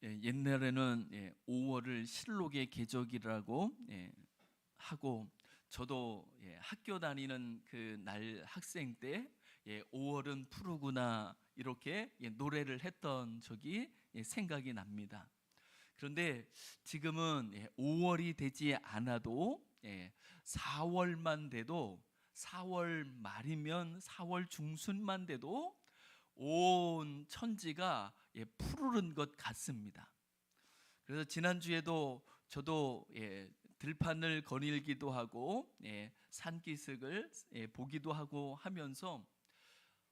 옛날에는 5월을 실록의 계적이라고 하고, 저도 학교 다니는 그 날 학생 때 5월은 푸르구나 이렇게 노래를 했던 적이 생각이 납니다. 그런데 지금은 5월이 되지 않아도 4월만 돼도, 4월 말이면 4월 중순만 돼도 온 천지가 푸르른 것 같습니다. 그래서 지난주에도 저도 들판을 거닐기도 하고 산기슭을 보기도 하고 하면서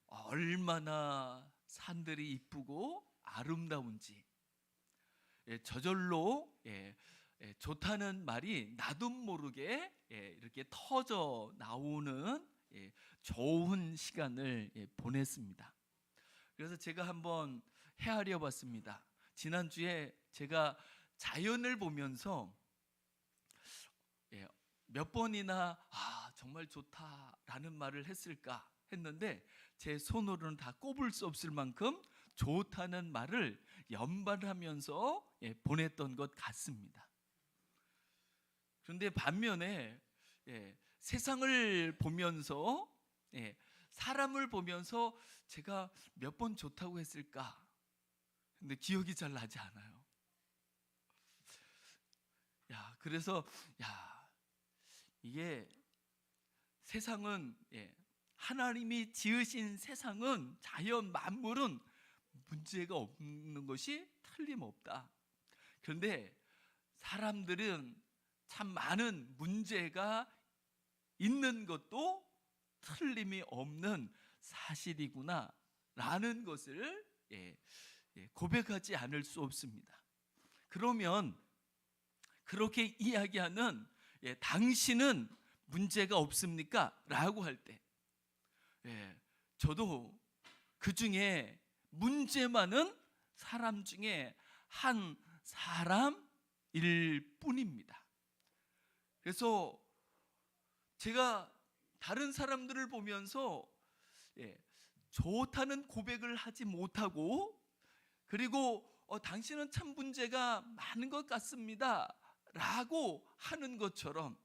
얼마나 산들이 이쁘고 아름다운지, 저절로 좋다는 말이 나도 모르게 이렇게 터져 나오는 좋은 시간을 보냈습니다. 그래서 제가 한번 헤아려 봤습니다. 지난주에 제가 자연을 보면서 몇 번이나 정말 좋다라는 말을 했을까 했는데, 제 손으로는 다 꼽을 수 없을 만큼 좋다는 말을 연발하면서 보냈던 것 같습니다. 그런데 반면에 세상을 보면서, 사람을 보면서 제가 몇 번 좋다고 했을까? 근데 기억이 잘 나지 않아요. 그래서 이게 세상은, 하나님이 지으신 세상은, 자연 만물은 문제가 없는 것이 틀림없다. 그런데 사람들은 참 많은 문제가 있는 것도 틀림이 없는 사실이구나 라는 것을 고백하지 않을 수 없습니다. 그러면 그렇게 이야기하는 당신은 문제가 없습니까? 라고 할 때 저도 그 중에 문제 많은 사람 중에 한 사람일 뿐입니다. 그래서 제가 다른 사람들을 보면서 좋다는 고백을 하지 못하고, 그리고 당신은 참 문제가 많은 것 같습니다 라고 하는 것처럼,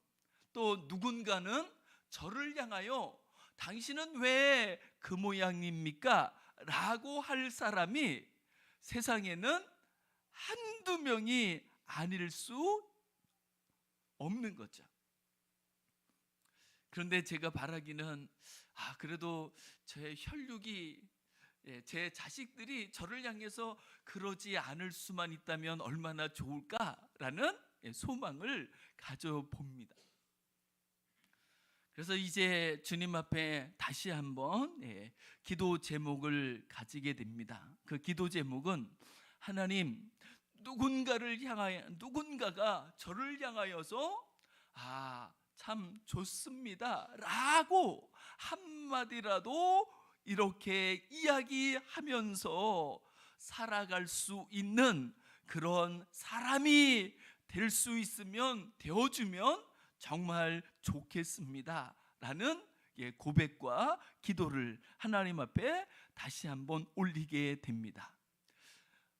또 누군가는 저를 향하여 당신은 왜 그 모양입니까? 라고 할 사람이 세상에는 한두 명이 아닐 수 없는 거죠. 그런데 제가 바라기는, 그래도 제 혈육이, 제 자식들이 저를 향해서 그러지 않을 수만 있다면 얼마나 좋을까라는 소망을 가져봅니다. 그래서 이제 주님 앞에 다시 한번 기도 제목을 가지게 됩니다. 그 기도 제목은, 하나님, 누군가가 저를 향하여서 참 좋습니다 라고 한마디라도 이렇게 이야기하면서 살아갈 수 있는 그런 사람이 될 수 있으면, 되어주면 정말 좋겠습니다 라는 고백과 기도를 하나님 앞에 다시 한번 올리게 됩니다.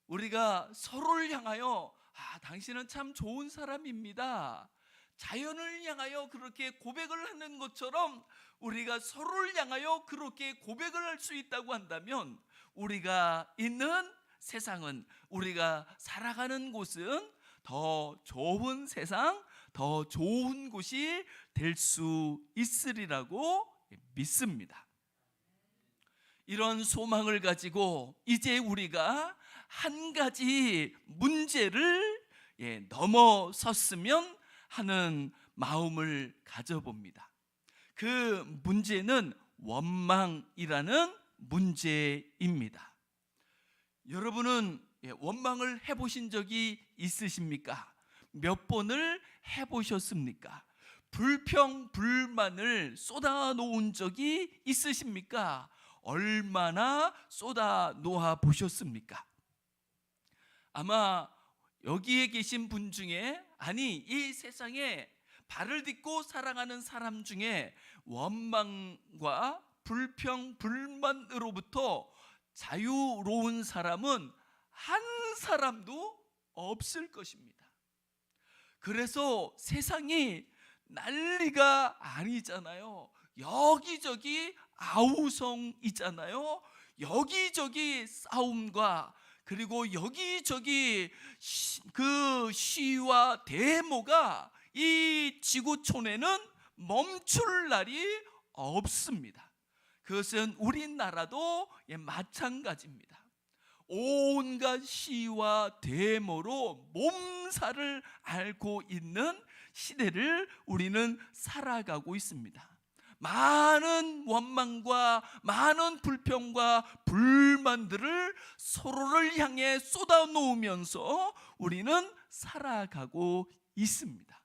우리가 서로를 향하여 당신은 참 좋은 사람입니다, 자연을 향하여 그렇게 고백을 하는 것처럼 우리가 서로를 향하여 그렇게 고백을 할 수 있다고 한다면, 우리가 있는 세상은, 우리가 살아가는 곳은 더 좋은 세상, 더 좋은 곳이 될 수 있으리라고 믿습니다. 이런 소망을 가지고 이제 우리가 한 가지 문제를 넘어섰으면 하는 마음을 가져봅니다. 그 문제는 원망이라는 문제입니다. 여러분은 원망을 해보신 적이 있으십니까? 몇 번을 해보셨습니까? 불평, 불만을 쏟아놓은 적이 있으십니까? 얼마나 쏟아놓아 보셨습니까? 아마 여기에 계신 분 중에, 아니 이 세상에 발을 딛고 살아가는 사람 중에 원망과 불평, 불만으로부터 자유로운 사람은 한 사람도 없을 것입니다. 그래서 세상이 난리가 아니잖아요. 여기저기 아우성이잖아요. 여기저기 싸움과 그리고 여기저기 그 시위와 데모가 이 지구촌에는 멈출 날이 없습니다. 그것은 우리나라도 마찬가지입니다. 온갖 시위와 데모로 몸살을 앓고 있는 시대를 우리는 살아가고 있습니다. 많은 원망과 많은 불평과 불만들을 서로를 향해 쏟아놓으면서 우리는 살아가고 있습니다.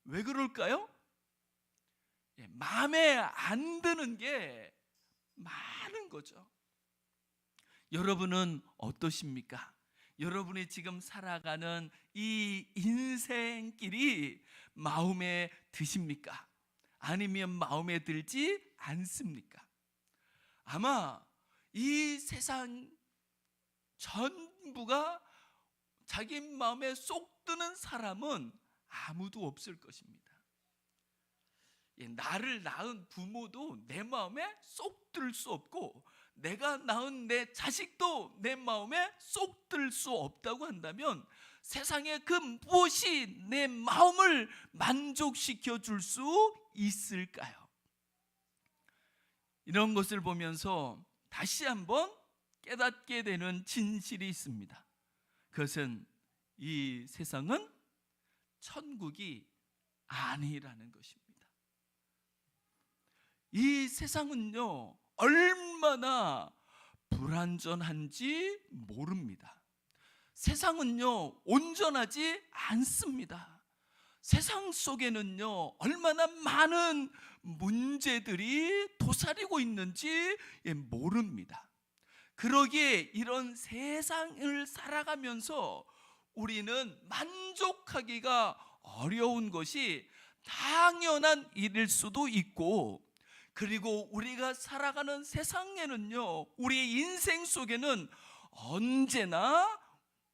왜 그럴까요? 마음에 안 드는 게 많은 거죠. 여러분은 어떠십니까? 여러분이 지금 살아가는 이 인생길이 마음에 드십니까? 아니면 마음에 들지 않습니까? 아마 이 세상 전부가 자기 마음에 쏙 드는 사람은 아무도 없을 것입니다. 나를 낳은 부모도 내 마음에 쏙 들 수 없고, 내가 낳은 내 자식도 내 마음에 쏙 들 수 없다고 한다면 세상에 그 무엇이 내 마음을 만족시켜 줄 수 있을까요? 이런 것을 보면서 다시 한번 깨닫게 되는 진실이 있습니다. 그것은 이 세상은 천국이 아니라는 것입니다. 이 세상은요, 얼마나 불완전한지 모릅니다. 세상은요, 온전하지 않습니다. 세상 속에는요, 얼마나 많은 문제들이 도사리고 있는지 모릅니다. 그러기에 이런 세상을 살아가면서 우리는 만족하기가 어려운 것이 당연한 일일 수도 있고, 그리고 우리가 살아가는 세상에는요, 우리의 인생 속에는 언제나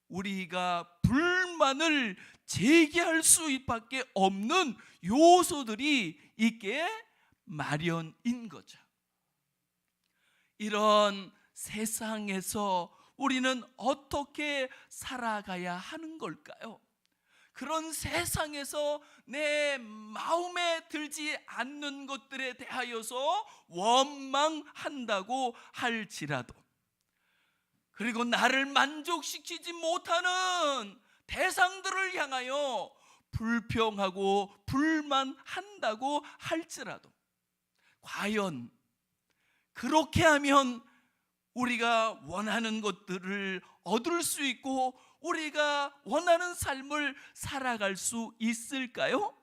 우리가 불만을 제기할 수밖에 없는 요소들이 있게 마련인 거죠. 이런 세상에서 우리는 어떻게 살아가야 하는 걸까요? 그런 세상에서 내 마음에 들지 않는 것들에 대하여서 원망한다고 할지라도, 그리고 나를 만족시키지 못하는 대상들을 향하여 불평하고 불만한다고 할지라도, 과연 그렇게 하면 우리가 원하는 것들을 얻을 수 있고 우리가 원하는 삶을 살아갈 수 있을까요?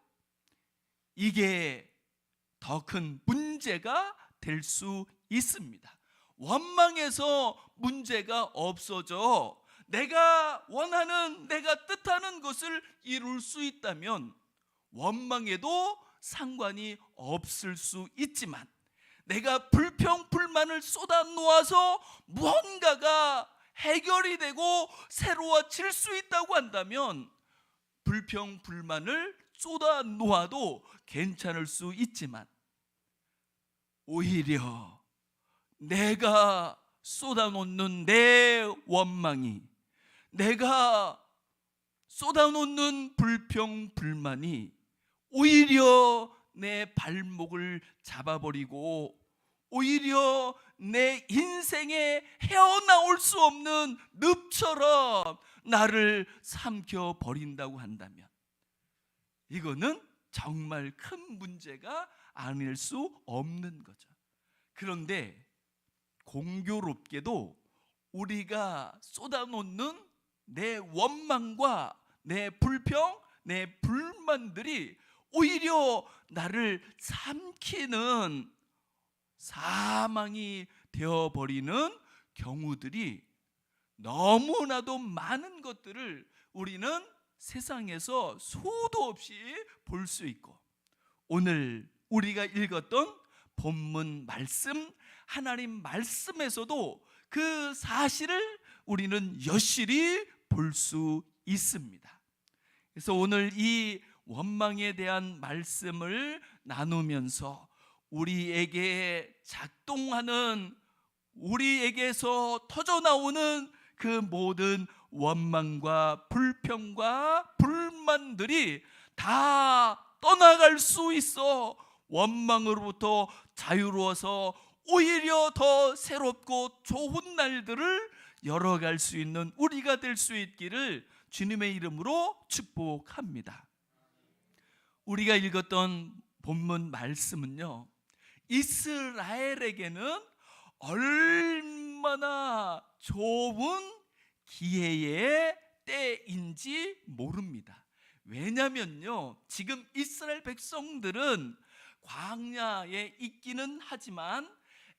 이게 더 큰 문제가 될 수 있습니다. 원망해서 문제가 없어져 내가 원하는, 내가 뜻하는 것을 이룰 수 있다면 원망해도 상관이 없을 수 있지만, 내가 불평 불만을 쏟아 놓아서 무언가가 해결이 되고 새로워질 수 있다고 한다면 불평 불만을 쏟아 놓아도 괜찮을 수 있지만, 오히려 내가 쏟아놓는 내 원망이, 내가 쏟아놓는 불평 불만이 오히려 내 발목을 잡아버리고 오히려 내 인생에 헤어나올 수 없는 늪처럼 나를 삼켜버린다고 한다면 이거는 정말 큰 문제가 아닐 수 없는 거죠. 그런데 공교롭게도 우리가 쏟아놓는 내 원망과 내 불평, 내 불만들이 오히려 나를 삼키는 사망이 되어버리는 경우들이 너무나도 많은 것들을 우리는 세상에서 수도 없이 볼 수 있고, 오늘 우리가 읽었던 본문 말씀, 하나님 말씀에서도 그 사실을 우리는 여실히 볼 수 있습니다. 그래서 오늘 이 원망에 대한 말씀을 나누면서 우리에게 작동하는, 우리에게서 터져나오는 그 모든 원망과 불평과 불만들이 다 떠나갈 수 있어 원망으로부터 자유로워서 오히려 더 새롭고 좋은 날들을 열어갈 수 있는 우리가 될 수 있기를 주님의 이름으로 축복합니다. 우리가 읽었던 본문 말씀은요, 이스라엘에게는 얼마나 좋은 기회의 때인지 모릅니다. 왜냐면요, 지금 이스라엘 백성들은 광야에 있기는 하지만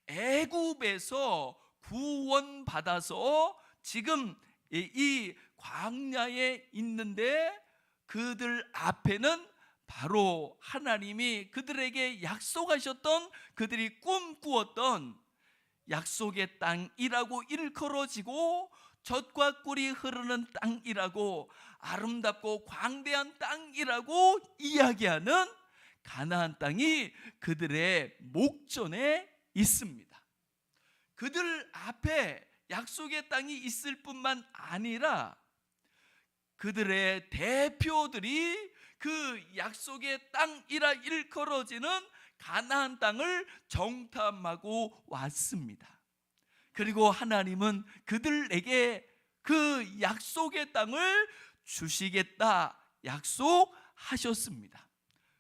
애굽에서 구원받아서 지금 이 광야에 있는데 그들 앞에는 바로 하나님이 그들에게 약속하셨던, 그들이 꿈꾸었던 약속의 땅이라고 일컬어지고 젖과 꿀이 흐르는 땅이라고, 아름답고 광대한 땅이라고 이야기하는 가나안 땅이 그들의 목전에 있습니다. 그들 앞에 약속의 땅이 있을 뿐만 아니라 그들의 대표들이 그 약속의 땅이라 일컬어지는 가나안 땅을 정탐하고 왔습니다. 그리고 하나님은 그들에게 그 약속의 땅을 주시겠다 약속하셨습니다.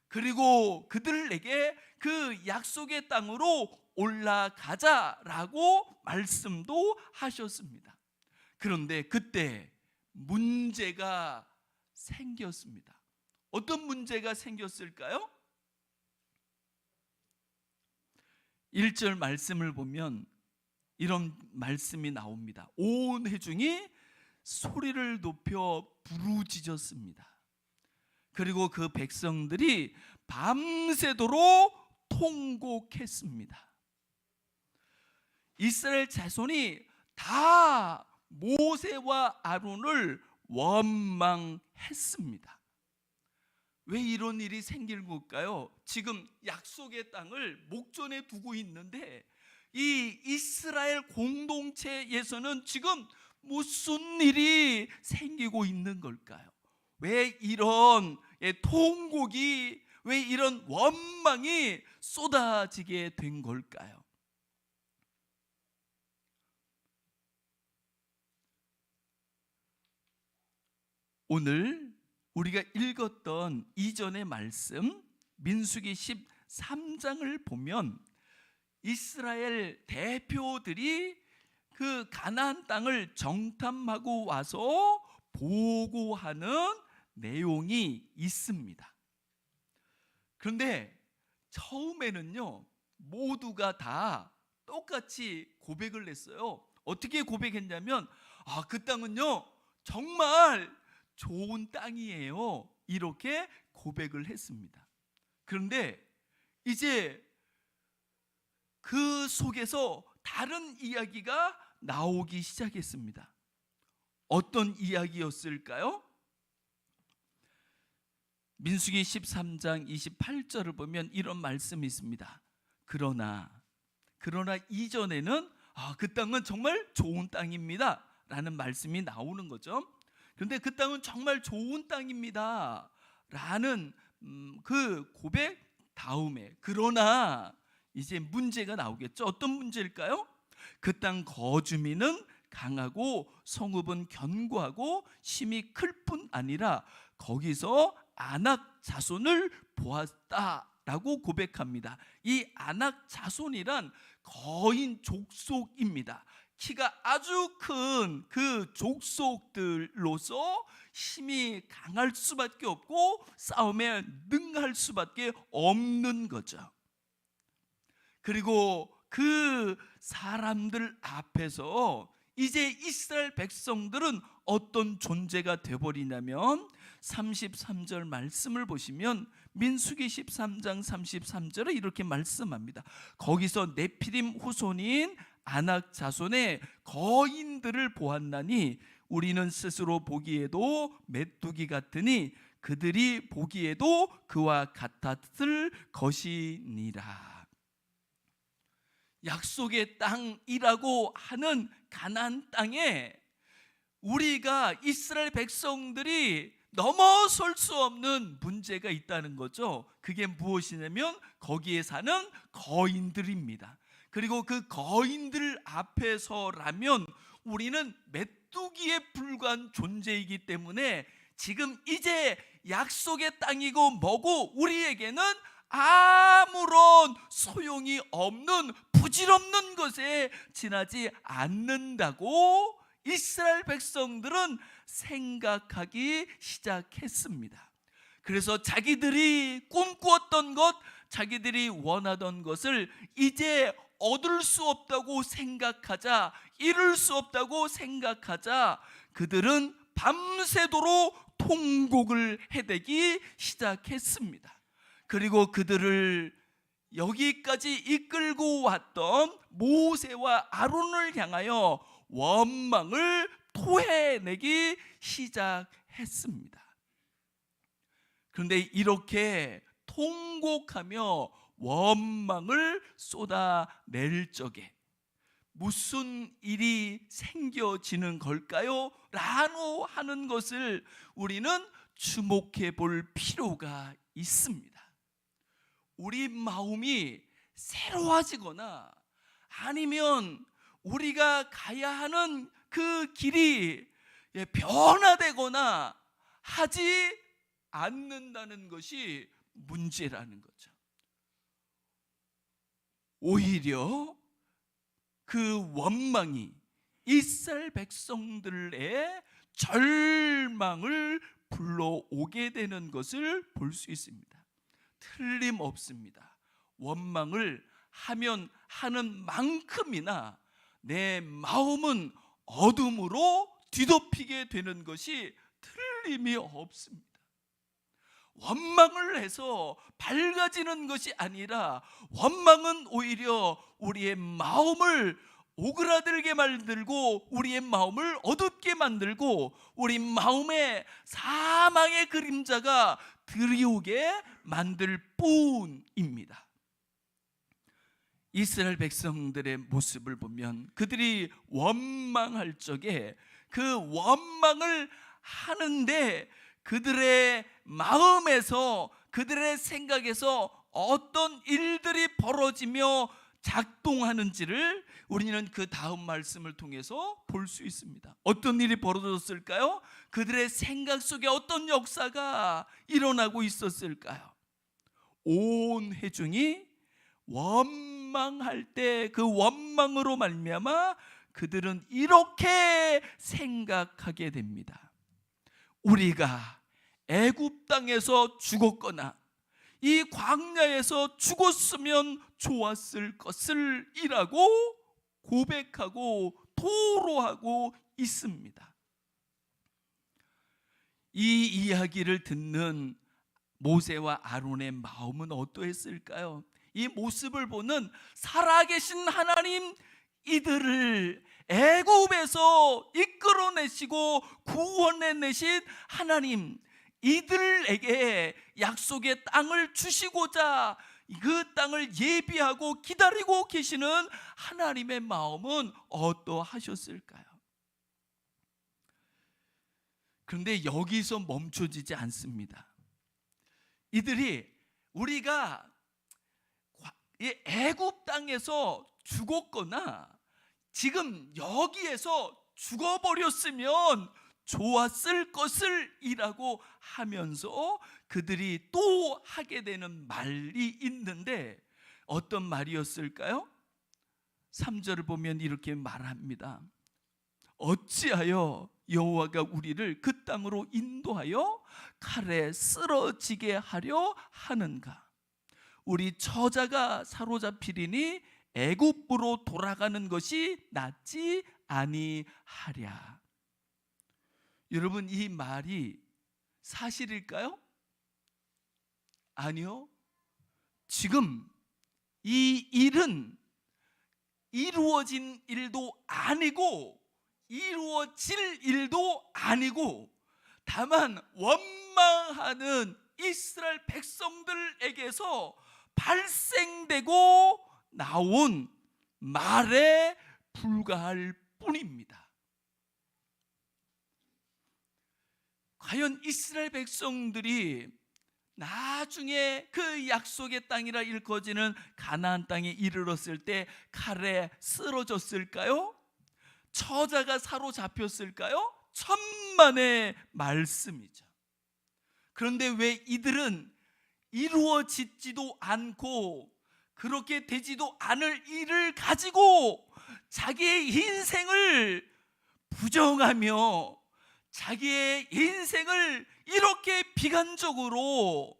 그리고 그들에게 그 약속의 땅으로 올라가자라고 말씀도 하셨습니다. 그런데 그때 문제가 생겼습니다. 어떤 문제가 생겼을까요? 1절 말씀을 보면 이런 말씀이 나옵니다. 온 회중이 소리를 높여 부르짖었습니다. 그리고 그 백성들이 밤새도록 통곡했습니다. 이스라엘 자손이 다 모세와 아론을 원망했습니다. 왜 이런 일이 생길 걸까요? 지금 약속의 땅을 목전에 두고 있는데 이 이스라엘 공동체에서는 지금 무슨 일이 생기고 있는 걸까요? 왜 이런 통곡이, 왜 이런 원망이 쏟아지게 된 걸까요? 오늘 우리가 읽었던 이전의 말씀 민수기 13장을 보면 이스라엘 대표들이 그 가나안 땅을 정탐하고 와서 보고하는 내용이 있습니다. 그런데 처음에는요, 모두가 다 똑같이 고백을 했어요. 어떻게 고백했냐면, 그 땅은요 정말 좋은 땅이에요, 이렇게 고백을 했습니다. 그런데 이제 그 속에서 다른 이야기가 나오기 시작했습니다. 어떤 이야기였을까요? 민수기 13장 28절을 보면 이런 말씀이 있습니다. 그러나 이전에는 그 땅은 정말 좋은 땅입니다 라는 말씀이 나오는 거죠. 그런데 그 땅은 정말 좋은 땅입니다 라는 그 고백 다음에 그러나 이제 문제가 나오겠죠. 어떤 문제일까요? 그 땅 거주민은 강하고 성읍은 견고하고 심이 클 뿐 아니라 거기서 아낙 자손을 보았다라고 고백합니다. 이 아낙 자손이란 거인 족속입니다. 키가 아주 큰 그 족속들로서 힘이 강할 수밖에 없고 싸움에 능할 수밖에 없는 거죠. 그리고 그 사람들 앞에서 이제 이스라엘 백성들은 어떤 존재가 되어버리냐면 33절 말씀을 보시면 민수기 13장 33절에 이렇게 말씀합니다. 거기서 네피림 후손인 아낙 자손의 거인들을 보았나니 우리는 스스로 보기에도 메뚜기 같으니 그들이 보기에도 그와 같았을 것이니라. 약속의 땅이라고 하는 가나안 땅에 우리가 이스라엘 백성들이 넘어설 수 없는 문제가 있다는 거죠. 그게 무엇이냐면 거기에 사는 거인들입니다. 그리고 그 거인들 앞에서라면 우리는 메뚜기에 불과한 존재이기 때문에 지금 이제 약속의 땅이고 뭐고 우리에게는 아무런 소용이 없는 부질없는 것에 지나지 않는다고 이스라엘 백성들은 생각하기 시작했습니다. 그래서 자기들이 꿈꾸었던 것, 자기들이 원하던 것을 이제 얻을 수 없다고 생각하자, 이룰 수 없다고 생각하자 그들은 밤새도록 통곡을 해대기 시작했습니다. 그리고 그들을 여기까지 이끌고 왔던 모세와 아론을 향하여 원망을 토해내기 시작했습니다. 그런데 이렇게 통곡하며 원망을 쏟아낼 적에 무슨 일이 생겨지는 걸까요? 라고 하는 것을 우리는 주목해 볼 필요가 있습니다. 우리 마음이 새로워지거나 아니면 우리가 가야 하는 그 길이 변화되거나 하지 않는다는 것이 문제라는 거죠. 오히려 그 원망이 이스라엘 백성들의 절망을 불러오게 되는 것을 볼 수 있습니다. 틀림없습니다. 원망을 하면 하는 만큼이나 내 마음은 어둠으로 뒤덮이게 되는 것이 틀림이 없습니다. 원망을 해서 밝아지는 것이 아니라 원망은 오히려 우리의 마음을 오그라들게 만들고 우리의 마음을 어둡게 만들고 우리 마음에 사망의 그림자가 드리우게 만들 뿐입니다. 이스라엘 백성들의 모습을 보면 그들이 원망할 적에 그 원망을 하는데 그들의 마음에서 그들의 생각에서 어떤 일들이 벌어지며 작동하는지를 우리는 그 다음 말씀을 통해서 볼 수 있습니다. 어떤 일이 벌어졌을까요? 그들의 생각 속에 어떤 역사가 일어나고 있었을까요? 온 회중이 원망할 때 그 원망으로 말미암아 그들은 이렇게 생각하게 됩니다. 우리가 애굽 땅에서 죽었거나 이 광야에서 죽었으면 좋았을 것을 이라고 고백하고 토로하고 있습니다. 이 이야기를 듣는 모세와 아론의 마음은 어떠했을까요? 이 모습을 보는 살아계신 하나님, 이들을 애굽에서 이끌어내시고 구원해내신 하나님, 이들에게 약속의 땅을 주시고자 그 땅을 예비하고 기다리고 계시는 하나님의 마음은 어떠하셨을까요? 그런데 여기서 멈춰지지 않습니다. 이들이 우리가 애굽 땅에서 죽었거나 지금 여기에서 죽어버렸으면 좋았을 것을 이라고 하면서 그들이 또 하게 되는 말이 있는데 어떤 말이었을까요? 3절을 보면 이렇게 말합니다. 어찌하여 여호와가 우리를 그 땅으로 인도하여 칼에 쓰러지게 하려 하는가? 우리 처자가 사로잡히리니 애굽으로 돌아가는 것이 낫지 아니하랴. 여러분, 이 말이 사실일까요? 아니요. 지금 이 일은 이루어진 일도 아니고 이루어질 일도 아니고 다만 원망하는 이스라엘 백성들에게서 발생되고 나온 말에 불과할 뿐입니다. 과연 이스라엘 백성들이 나중에 그 약속의 땅이라 일컬어지는 가나안 땅에 이르렀을 때 칼에 쓰러졌을까요? 처자가 사로잡혔을까요? 천만의 말씀이죠. 그런데 왜 이들은 이루어지지도 않고 그렇게 되지도 않을 일을 가지고 자기의 인생을 부정하며 자기의 인생을 이렇게 비관적으로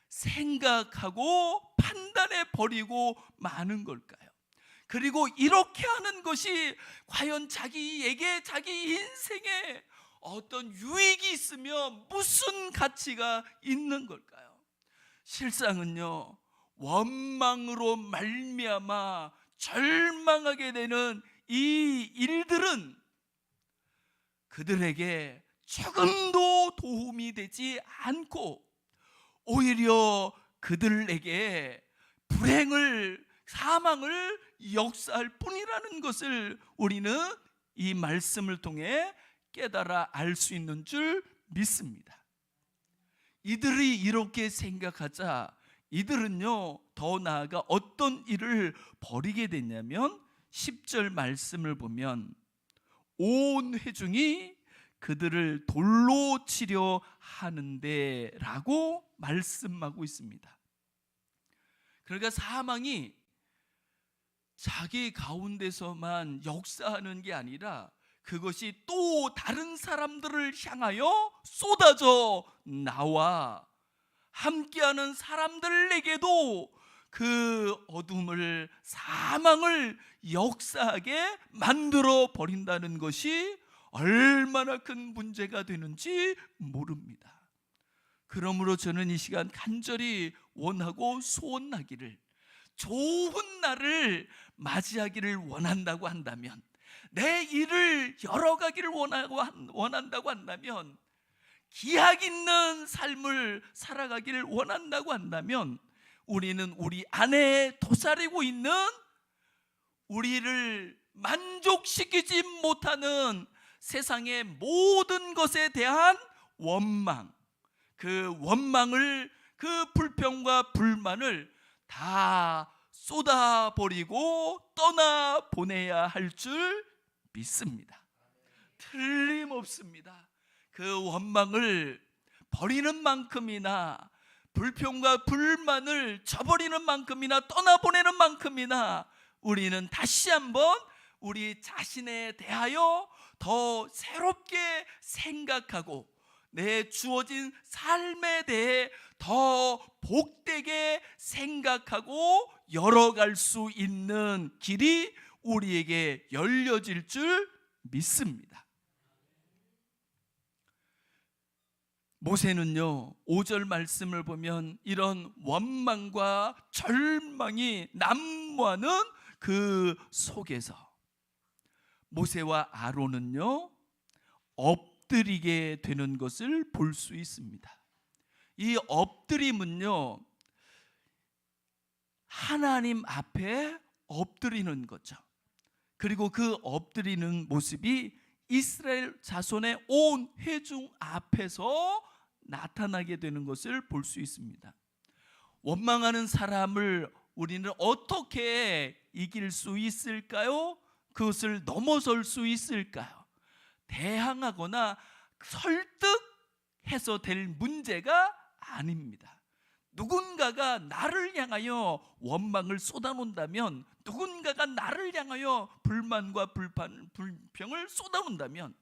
생각하고 판단해 버리고 마는 걸까요? 그리고 이렇게 하는 것이 과연 자기에게 자기 인생에 어떤 유익이 있으며 무슨 가치가 있는 걸까요? 실상은요, 원망으로 말미암아 절망하게 되는 이 일들은 그들에게 조금도 도움이 되지 않고 오히려 그들에게 불행을, 사망을 역사할 뿐이라는 것을 우리는 이 말씀을 통해 깨달아 알 수 있는 줄 믿습니다. 이들이 이렇게 생각하자 이들은요, 더 나아가 어떤 일을 벌이게 됐냐면 10절 말씀을 보면 온 회중이 그들을 돌로 치려 하는데 라고 말씀하고 있습니다. 그러니까 사망이 자기 가운데서만 역사하는 게 아니라 그것이 또 다른 사람들을 향하여 쏟아져 나와 함께하는 사람들에게도 그 어둠을, 사망을 역사하게 만들어 버린다는 것이 얼마나 큰 문제가 되는지 모릅니다. 그러므로 저는 이 시간 간절히 원하고 소원하기를, 좋은 날을 맞이하기를 원한다고 한다면, 내 일을 열어가기를 원한다고 한다면, 기약 있는 삶을 살아가기를 원한다고 한다면 우리는 우리 안에 도사리고 있는 우리를 만족시키지 못하는 세상의 모든 것에 대한 원망, 그 원망을, 그 불평과 불만을 다 쏟아버리고 떠나보내야 할 줄 믿습니다. 틀림없습니다. 그 원망을 버리는 만큼이나 불평과 불만을 저버리는 만큼이나 떠나보내는 만큼이나 우리는 다시 한번 우리 자신에 대하여 더 새롭게 생각하고 내 주어진 삶에 대해 더 복되게 생각하고 열어갈 수 있는 길이 우리에게 열려질 줄 믿습니다. 모세는요, 5절 말씀을 보면 이런 원망과 절망이 난무하는 그 속에서 모세와 아론은요, 엎드리게 되는 것을 볼 수 있습니다. 이 엎드림은요, 하나님 앞에 엎드리는 거죠. 그리고 그 엎드리는 모습이 이스라엘 자손의 온 회중 앞에서 나타나게 되는 것을 볼 수 있습니다. 원망하는 사람을 우리는 어떻게 이길 수 있을까요? 그것을 넘어설 수 있을까요? 대항하거나 설득해서 될 문제가 아닙니다. 누군가가 나를 향하여 원망을 쏟아놓는다면, 누군가가 나를 향하여 불만과 불평을 쏟아놓는다면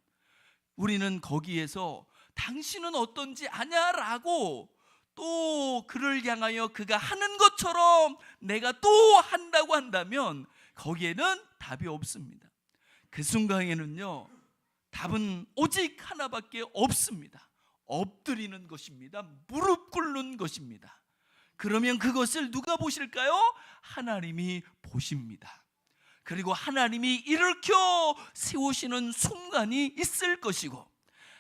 우리는 거기에서 당신은 어떤지 아냐라고 또 그를 향하여 그가 하는 것처럼 내가 또 한다고 한다면 거기에는 답이 없습니다. 그 순간에는요, 답은 오직 하나밖에 없습니다. 엎드리는 것입니다. 무릎 꿇는 것입니다. 그러면 그것을 누가 보실까요? 하나님이 보십니다. 그리고 하나님이 일으켜 세우시는 순간이 있을 것이고,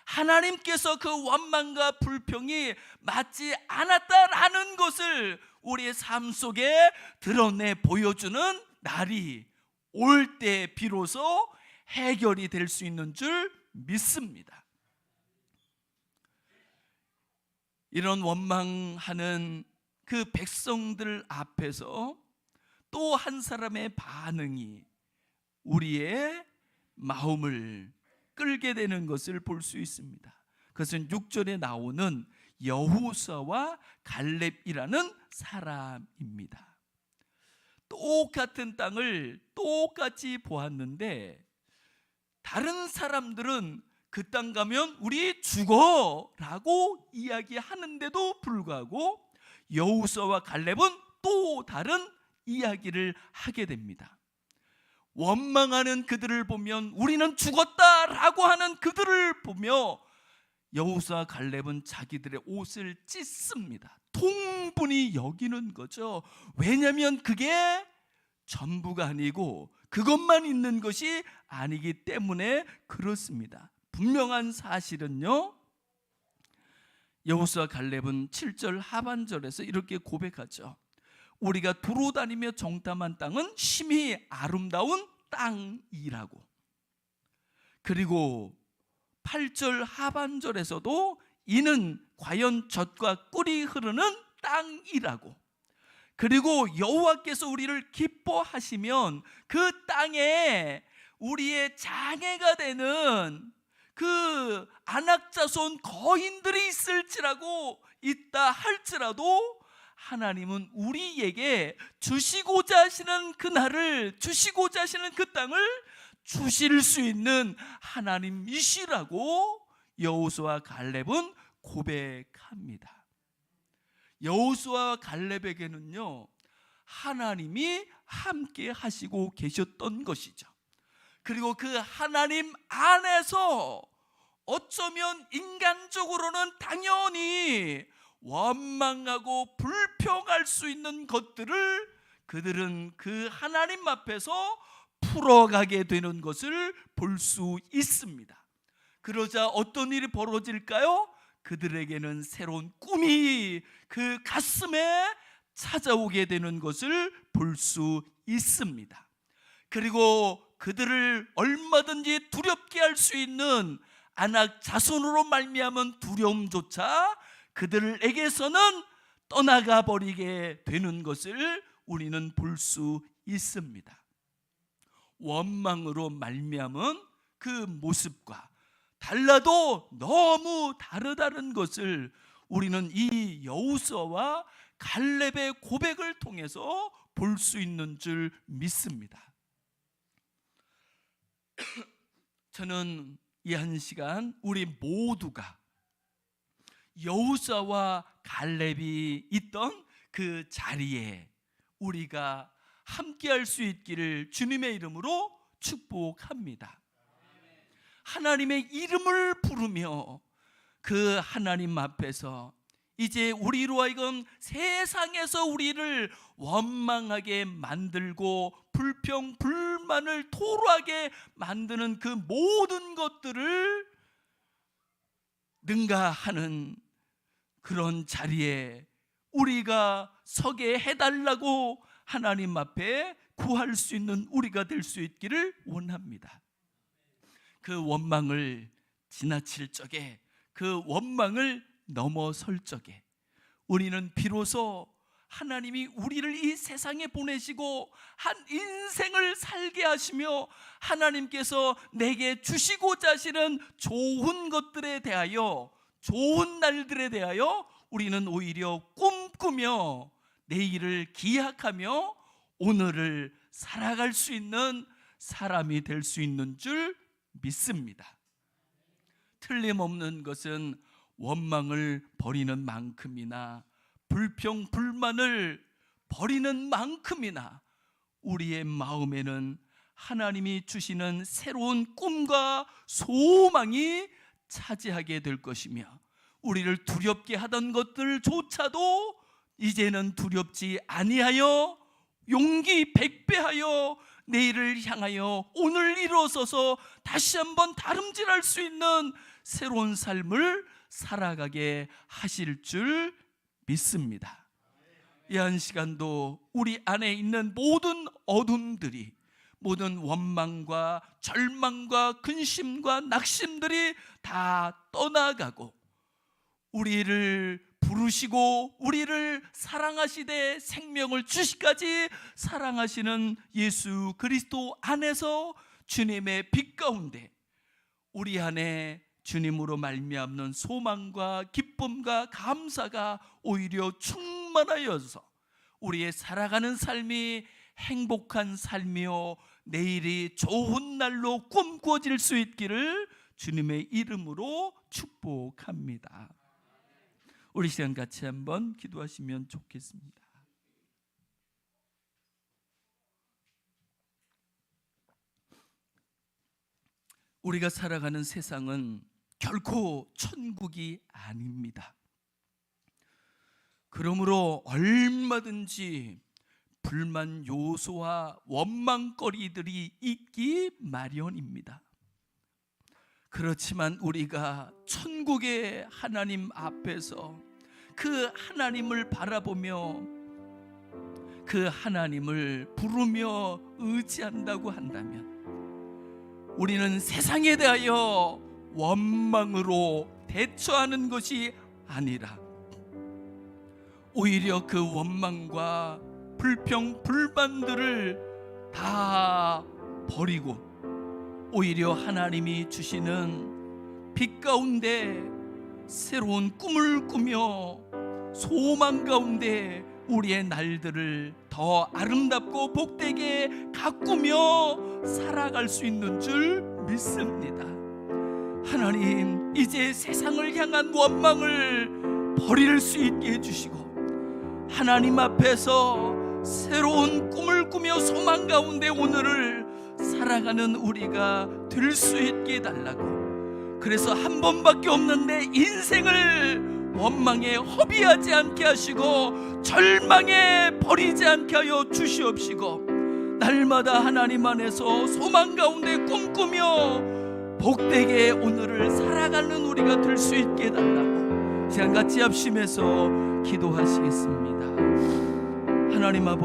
하나님께서 그 원망과 불평이 맞지 않았다라는 것을 우리의 삶 속에 드러내 보여주는 날이 올 때 비로소 해결이 될 수 있는 줄 믿습니다. 이런 원망하는 그 백성들 앞에서 또 한 사람의 반응이 우리의 마음을 끌게 되는 것을 볼 수 있습니다. 그것은 6절에 나오는 여호수아와 갈렙이라는 사람입니다. 똑같은 땅을 똑같이 보았는데 다른 사람들은 그 땅 가면 우리 죽어 라고 이야기하는데도 불구하고 여호수아와 갈렙은 또 다른 이야기를 하게 됩니다. 원망하는 그들을 보면 우리는 죽었다라고 하는 그들을 보며 여호수아와 갈렙은 자기들의 옷을 찢습니다. 통분히 여기는 거죠. 왜냐하면 그게 전부가 아니고 그것만 있는 것이 아니기 때문에 그렇습니다. 분명한 사실은요, 여호수아와 갈렙은 7절 하반절에서 이렇게 고백하죠. 우리가 두루 다니며 정탐한 땅은 심히 아름다운 땅이라고. 그리고 8절 하반절에서도 이는 과연 젖과 꿀이 흐르는 땅이라고. 그리고 여호와께서 우리를 기뻐하시면 그 땅에 우리의 장애가 되는 그 안악자손 거인들이 있다 할지라도 하나님은 우리에게 주시고자 하시는 그날을, 주시고자 하시는 그 땅을 주실 수 있는 하나님이시라고 여호수아와 갈렙은 고백합니다. 여호수아와 갈렙에게는요, 하나님이 함께 하시고 계셨던 것이죠. 그리고 그 하나님 안에서 어쩌면 인간적으로는 당연히 원망하고 불평할 수 있는 것들을 그들은 그 하나님 앞에서 풀어가게 되는 것을 볼 수 있습니다. 그러자 어떤 일이 벌어질까요? 그들에게는 새로운 꿈이 그 가슴에 찾아오게 되는 것을 볼 수 있습니다. 그리고 그들을 얼마든지 두렵게 할 수 있는 안악 자손으로 말미암은 두려움조차 그들에게서는 떠나가 버리게 되는 것을 우리는 볼 수 있습니다. 원망으로 말미암은 그 모습과 달라도 너무 다르다는 것을 우리는 이 여호수아와 갈렙의 고백을 통해서 볼 수 있는 줄 믿습니다. 저는 이 한 시간 우리 모두가 여호수아와 갈렙이 있던 그 자리에 우리가 함께할 수 있기를 주님의 이름으로 축복합니다. 하나님의 이름을 부르며 그 하나님 앞에서 이제 우리로 하여금 세상에서 우리를 원망하게 만들고 불평, 불만을 토로하게 만드는 그 모든 것들을 능가하는 그런 자리에 우리가 서게 해달라고 하나님 앞에 구할 수 있는 우리가 될 수 있기를 원합니다. 그 원망을 지나칠 적에, 그 원망을 넘어설 적에 우리는 비로소 하나님이 우리를 이 세상에 보내시고 한 인생을 살게 하시며 하나님께서 내게 주시고자 하시는 좋은 것들에 대하여, 좋은 날들에 대하여 우리는 오히려 꿈꾸며 내일을 기약하며 오늘을 살아갈 수 있는 사람이 될 수 있는 줄 믿습니다. 틀림없는 것은 원망을 버리는 만큼이나 불평, 불만을 버리는 만큼이나 우리의 마음에는 하나님이 주시는 새로운 꿈과 소망이 차지하게 될 것이며, 우리를 두렵게 하던 것들조차도 이제는 두렵지 아니하여 용기 백배하여 내일을 향하여 오늘 일어서서 다시 한번 다름질할 수 있는 새로운 삶을 살아가게 하실 줄 믿습니다. 이 한 시간도 우리 안에 있는 모든 어둠들이, 모든 원망과 절망과 근심과 낙심들이 다 떠나가고 우리를 부르시고 우리를 사랑하시되 생명을 주시까지 사랑하시는 예수 그리스도 안에서 주님의 빛 가운데 우리 안에 주님으로 말미암는 소망과 기쁨과 감사가 오히려 충만하여서 우리의 살아가는 삶이 행복한 삶이요 내일이 좋은 날로 꿈꾸어질 수 있기를 주님의 이름으로 축복합니다. 우리 시간 같이 한번 기도하시면 좋겠습니다. 우리가 살아가는 세상은 결코 천국이 아닙니다. 그러므로 얼마든지 불만 요소와 원망거리들이 있기 마련입니다. 그렇지만 우리가 천국의 하나님 앞에서 그 하나님을 바라보며 그 하나님을 부르며 의지한다고 한다면 우리는 세상에 대하여 원망으로 대처하는 것이 아니라 오히려 그 원망과 불평, 불만들을 다 버리고 오히려 하나님이 주시는 빛 가운데 새로운 꿈을 꾸며 소망 가운데 우리의 날들을 더 아름답고 복되게 가꾸며 살아갈 수 있는 줄 믿습니다. 하나님, 이제 세상을 향한 원망을 버릴 수 있게 해주시고 하나님 앞에서 새로운 꿈을 꾸며 소망 가운데 오늘을 살아가는 우리가 될 수 있게 해달라고. 그래서 한 번밖에 없는 내 인생을 원망에 허비하지 않게 하시고 절망에 버리지 않게 하여 주시옵시고 날마다 하나님 안에서 소망 가운데 꿈꾸며 복되게 오늘을 살아가는 우리가 될 수 있게 해달라고 시간 같이 합심해서 기도하시겠습니다. 하나님 아버지,